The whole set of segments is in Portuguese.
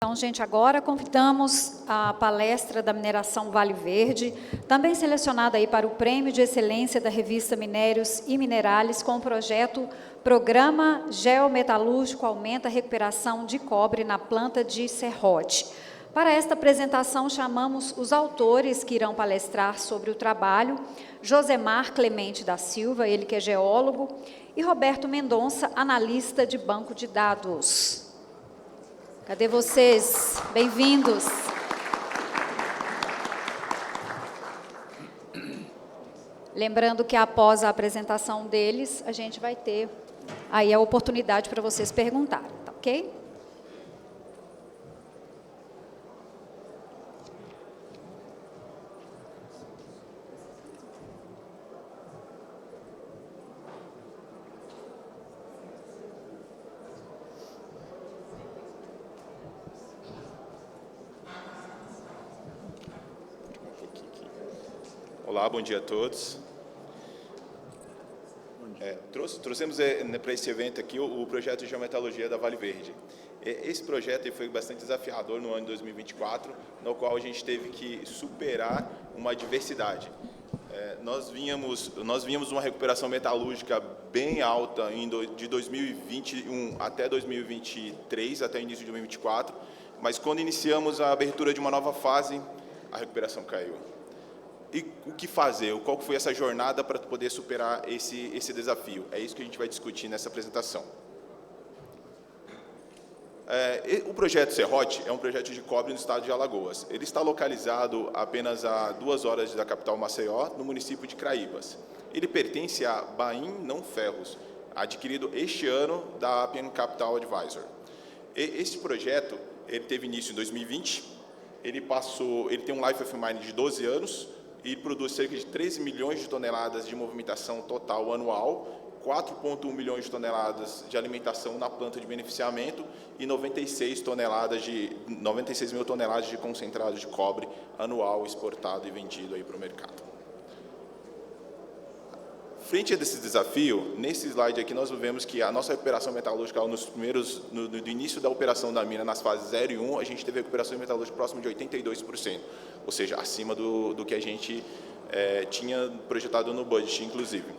Então, gente, agora convidamos a palestra da mineração Vale Verde, também selecionada aí para o Prêmio de Excelência da revista Minérios e Minerais, com o projeto Programa Geometalúrgico Aumenta a Recuperação de Cobre na Planta de Serrote. Para esta apresentação, chamamos os autores que irão palestrar sobre o trabalho: Josemar Clemente da Silva, ele que é geólogo, e Roberto Mendonça, analista de banco de dados. Cadê vocês? Bem-vindos. Lembrando que após a apresentação deles, a gente vai ter aí a oportunidade para vocês perguntarem, tá ok? Olá, bom dia a todos. Trouxemos para esse evento aqui o projeto de geometalurgia da Vale Verde. Esse projeto foi bastante desafiador no ano de 2024, no qual a gente teve que superar uma diversidade. Nós vínhamos uma recuperação metalúrgica bem alta de 2021 até 2023, até o início de 2024, mas quando iniciamos a abertura de uma nova fase, a recuperação caiu. E o que fazer? Qual foi essa jornada para poder superar esse desafio? É isso que a gente vai discutir nessa apresentação. O projeto Serrote é um projeto de cobre no estado de Alagoas. Ele está localizado apenas a 2 horas da capital Maceió, no município de Craíbas. Ele pertence à Bain Não Ferros, adquirido este ano da Appian Capital Advisor. Este projeto ele teve início em 2020. Ele tem um life of mine de 12 anos. E produz cerca de 13 milhões de toneladas de movimentação total anual, 4,1 milhões de toneladas de alimentação na planta de beneficiamento e 96 mil toneladas de concentrado de cobre anual exportado e vendido aí para o mercado. Frente a esse desafio, nesse slide aqui nós vemos que a nossa recuperação metalúrgica do início da operação da mina, nas fases 0 e 1, a gente teve recuperação metalúrgica próxima de 82%, ou seja, acima do que a gente tinha projetado no budget, inclusive.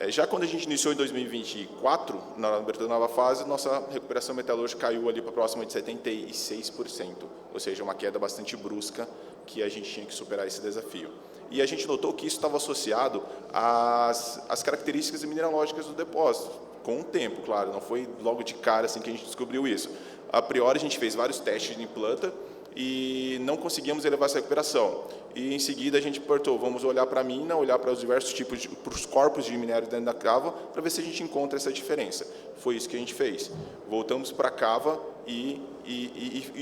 Já quando a gente iniciou em 2024, na abertura da nova fase, nossa recuperação metalúrgica caiu ali para próxima de 76%, ou seja, uma queda bastante brusca que a gente tinha que superar esse desafio. E a gente notou que isso estava associado às características mineralógicas do depósito, com o tempo, claro, não foi logo de cara assim que a gente descobriu isso. A priori, a gente fez vários testes em planta e não conseguíamos elevar essa recuperação. E em seguida a gente portou, vamos olhar para a mina, olhar para os diversos tipos, para os corpos de minério dentro da cava, para ver se a gente encontra essa diferença. Foi isso que a gente fez. Voltamos para a cava e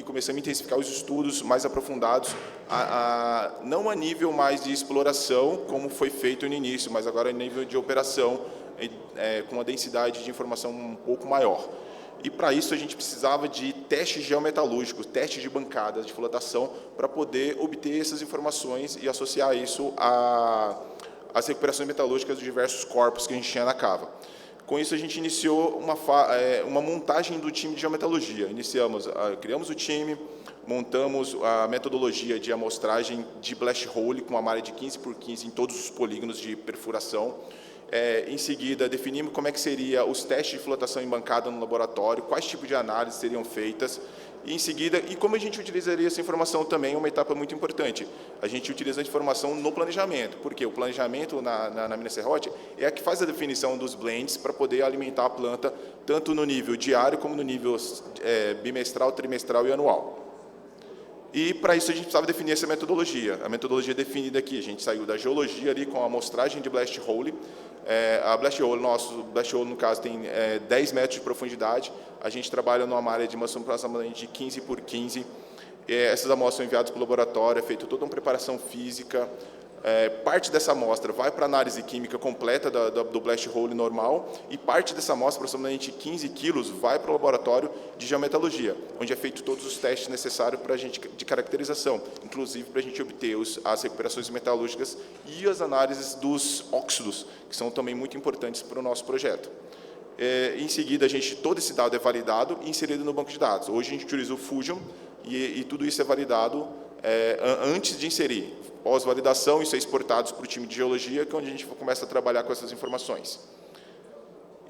começamos a intensificar os estudos mais aprofundados, não a nível mais de exploração, como foi feito no início, mas agora a nível de operação, com uma densidade de informação um pouco maior. E para isso a gente precisava de testes geometalúrgicos, testes de bancadas de flotação, para poder obter essas informações e associar isso às recuperações metalúrgicas dos diversos corpos que a gente tinha na cava. Com isso a gente iniciou uma montagem do time de geometalurgia. Criamos o time, montamos a metodologia de amostragem de blast hole com uma malha de 15 por 15 em todos os polígonos de perfuração. Em seguida, definimos como é que seria os testes de flotação em bancada no laboratório, quais tipos de análises seriam feitas, e em seguida, e como a gente utilizaria essa informação também, uma etapa muito importante. A gente utiliza a informação no planejamento, porque o planejamento na mina Serrote é a que faz a definição dos blends para poder alimentar a planta, tanto no nível diário como no nível bimestral, trimestral e anual. E, para isso, a gente precisava definir essa metodologia. A metodologia definida aqui, a gente saiu da geologia ali com a amostragem de blast hole. A blast hole, no caso, tem 10 metros de profundidade. A gente trabalha numa área de dimensão aproximadamente de 15 por 15. Essas amostras são enviadas para o laboratório, é feita toda uma preparação física. Parte dessa amostra vai para a análise química completa do blast hole normal e parte dessa amostra, aproximadamente 15 quilos, vai para o laboratório de geometalurgia, onde é feito todos os testes necessários para a gente de caracterização, inclusive para a gente obter as recuperações metalúrgicas e as análises dos óxidos, que são também muito importantes para o nosso projeto. Em seguida, todo esse dado é validado e inserido no banco de dados. Hoje, a gente utiliza o Fusion e tudo isso é validado antes de inserir. Pós-validação, isso é exportado para o time de geologia, que é onde a gente começa a trabalhar com essas informações.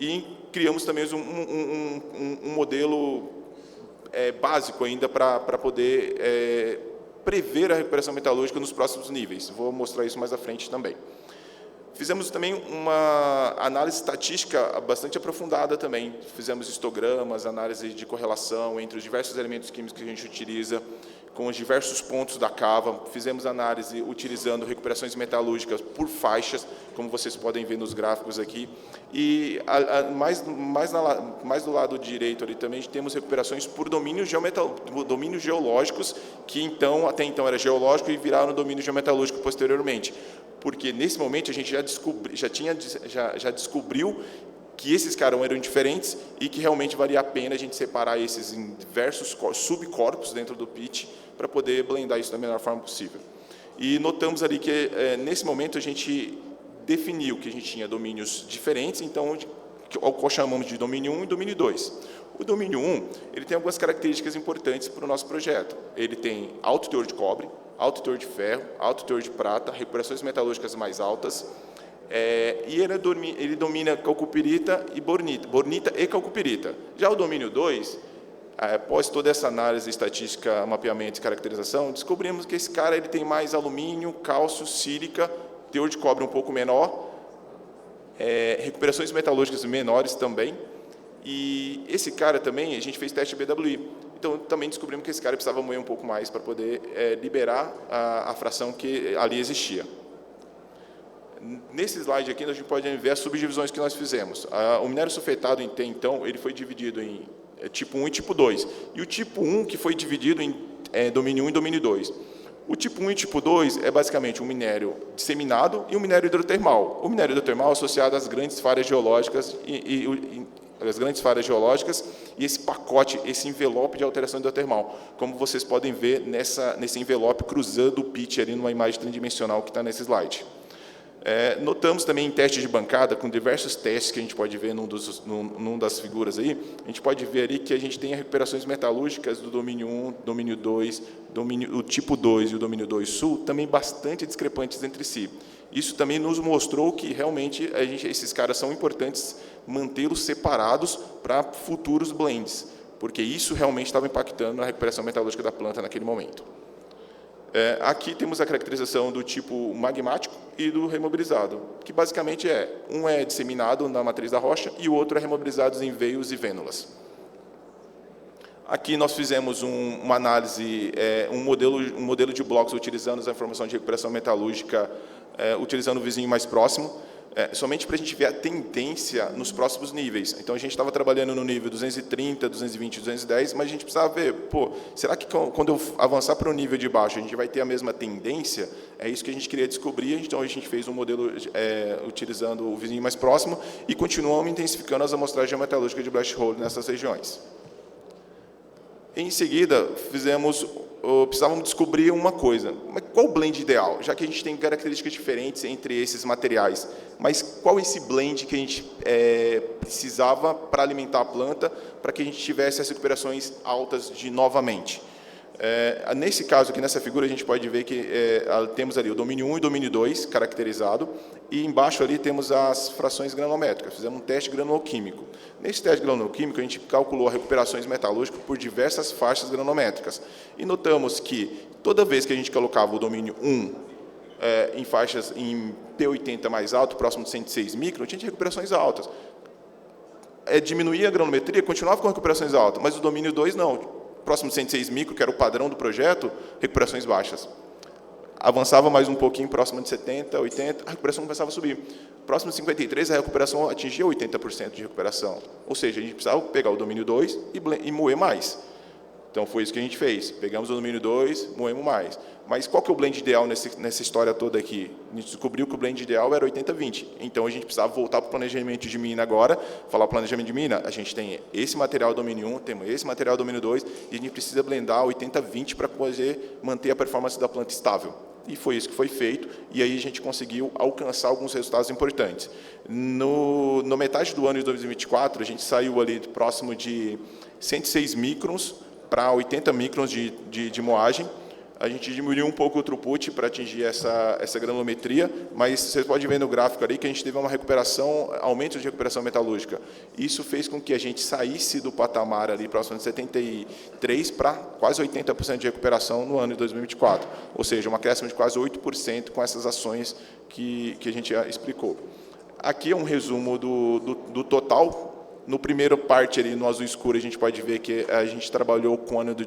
E criamos também um modelo básico ainda para poder prever a recuperação metalúrgica nos próximos níveis. Vou mostrar isso mais à frente também. Fizemos também uma análise estatística bastante aprofundada também. Fizemos histogramas, análise de correlação entre os diversos elementos químicos que a gente utiliza, com os diversos pontos da cava. Fizemos análise utilizando recuperações metalúrgicas por faixas, como vocês podem ver nos gráficos aqui. E mais do lado direito ali também temos recuperações por domínios geológicos, que até então era geológico e viraram domínio geometalúrgico posteriormente. Porque nesse momento a gente já descobriu que esses caras eram diferentes e que realmente valia a pena a gente separar esses em diversos subcorpos dentro do pit para poder blendar isso da melhor forma possível. E notamos ali que nesse momento a gente definiu que a gente tinha domínios diferentes, então o qual chamamos de domínio 1 e domínio 2. O domínio 1 ele tem algumas características importantes para o nosso projeto. Ele tem alto teor de cobre, alto teor de ferro, alto teor de prata, recuperações metalúrgicas mais altas, e ele domina calcopirita e bornita e calcopirita. Já o domínio 2, após toda essa análise estatística, mapeamento e caracterização, descobrimos que esse cara ele tem mais alumínio, cálcio, sílica, teor de cobre um pouco menor, recuperações metalúrgicas menores também, e esse cara também, a gente fez teste BWI, então também descobrimos que esse cara precisava moer um pouco mais para poder liberar a fração que ali existia. Nesse slide aqui, a gente pode ver as subdivisões que nós fizemos. O minério sulfetado, então, ele foi dividido em tipo 1 e tipo 2. E o tipo 1 que foi dividido em domínio 1 e domínio 2. O tipo 1 e tipo 2 é basicamente um minério disseminado e um minério hidrotermal. O minério hidrotermal é associado às grandes falhas geológicas e esse pacote, esse envelope de alteração hidrotermal, como vocês podem ver nesse envelope cruzando o pit ali numa imagem tridimensional que está nesse slide. Notamos também em teste de bancada, com diversos testes que a gente pode ver num das figuras aí, a gente pode ver ali que a gente tem recuperações metalúrgicas do domínio 1, domínio 2, o tipo 2 e o domínio 2 sul, também bastante discrepantes entre si. Isso também nos mostrou que realmente esses caras são importantes mantê-los separados para futuros blends, porque isso realmente estava impactando na recuperação metalúrgica da planta naquele momento. Aqui temos a caracterização do tipo magmático e do remobilizado, que basicamente um é disseminado na matriz da rocha e o outro é remobilizado em veios e vênulas. Aqui nós fizemos uma análise, um modelo de blocos utilizando a informação de recuperação metalúrgica, utilizando o vizinho mais próximo, somente para a gente ver a tendência nos próximos níveis. Então, a gente estava trabalhando no nível 230, 220, 210, mas a gente precisava ver, será que quando eu avançar para o nível de baixo, a gente vai ter a mesma tendência? É isso que a gente queria descobrir, então a gente fez um modelo utilizando o vizinho mais próximo e continuamos intensificando as amostragens geometalúrgicas de blast hole nessas regiões. Em seguida, precisávamos descobrir uma coisa, mas qual o blend ideal? Já que a gente tem características diferentes entre esses materiais, mas qual esse blend que a gente precisava para alimentar a planta, para que a gente tivesse as recuperações altas novamente? Nesse caso aqui, nessa figura, a gente pode ver que temos ali o domínio 1 e o domínio 2 caracterizado, e embaixo ali temos as frações granométricas. Fizemos um teste granuloquímico. Nesse teste granuloquímico, a gente calculou as recuperações metalúrgicas por diversas faixas granométricas. E notamos que toda vez que a gente colocava o domínio 1 em faixas em P80 mais alto, próximo de 106 micron, tinha recuperações altas. Diminuía a granometria, continuava com recuperações altas, mas o domínio 2 não. Próximo de 106 micro, que era o padrão do projeto, recuperações baixas. Avançava mais um pouquinho, próximo de 70, 80, a recuperação começava a subir. Próximo de 53, a recuperação atingia 80% de recuperação. Ou seja, a gente precisava pegar o domínio 2 e moer mais. Então, foi isso que a gente fez. Pegamos o domínio 2, moemos mais. Mas qual que é o blend ideal nessa história toda aqui? A gente descobriu que o blend ideal era 80-20. Então, a gente precisava voltar para o planejamento de mina agora, falar o planejamento de mina, a gente tem esse material domínio 1, temos esse material domínio 2, e a gente precisa blendar 80-20 para poder manter a performance da planta estável. E foi isso que foi feito, e aí a gente conseguiu alcançar alguns resultados importantes. No metade do ano de 2024, a gente saiu ali próximo de 106 microns para 80 microns de moagem. A gente diminuiu um pouco o throughput para atingir essa granulometria, mas vocês podem ver no gráfico ali que a gente teve uma recuperação, aumento de recuperação metalúrgica. Isso fez com que a gente saísse do patamar ali próximo de 73 para quase 80% de recuperação no ano de 2024, ou seja, um acréscimo de quase 8% com essas ações que a gente já explicou. Aqui é um resumo do total. No primeiro parte, ali, no azul escuro, a gente pode ver que a gente trabalhou com o ano de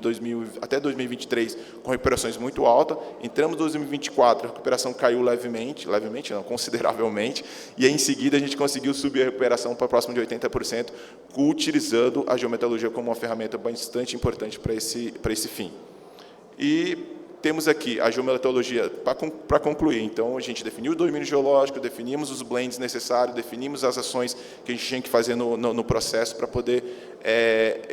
até 2023 com recuperações muito altas. Entramos em 2024, a recuperação caiu levemente não, consideravelmente, e aí, em seguida a gente conseguiu subir a recuperação para próximo de 80%, utilizando a geometalurgia como uma ferramenta bastante importante para esse fim. E temos aqui a geometodologia para concluir. Então, a gente definiu o domínio geológico, definimos os blends necessários, definimos as ações que a gente tinha que fazer no processo para poder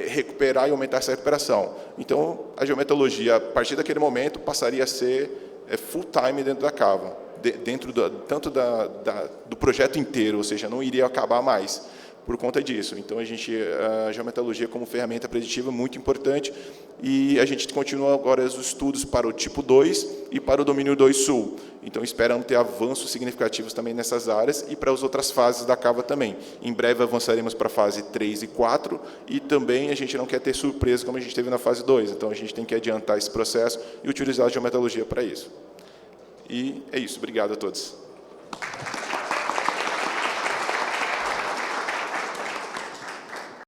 recuperar e aumentar essa recuperação. Então, a geometodologia, a partir daquele momento, passaria a ser full-time dentro da cava, dentro tanto do projeto inteiro, ou seja, não iria acabar mais por conta disso. Então, a geometodologia como ferramenta preditiva é muito importante, e a gente continua agora os estudos para o tipo 2 e para o domínio 2 sul. Então, esperamos ter avanços significativos também nessas áreas e para as outras fases da cava também. Em breve avançaremos para a fase 3 e 4, e também a gente não quer ter surpresa como a gente teve na fase 2. Então, a gente tem que adiantar esse processo e utilizar a geometodologia para isso. E é isso. Obrigado a todos.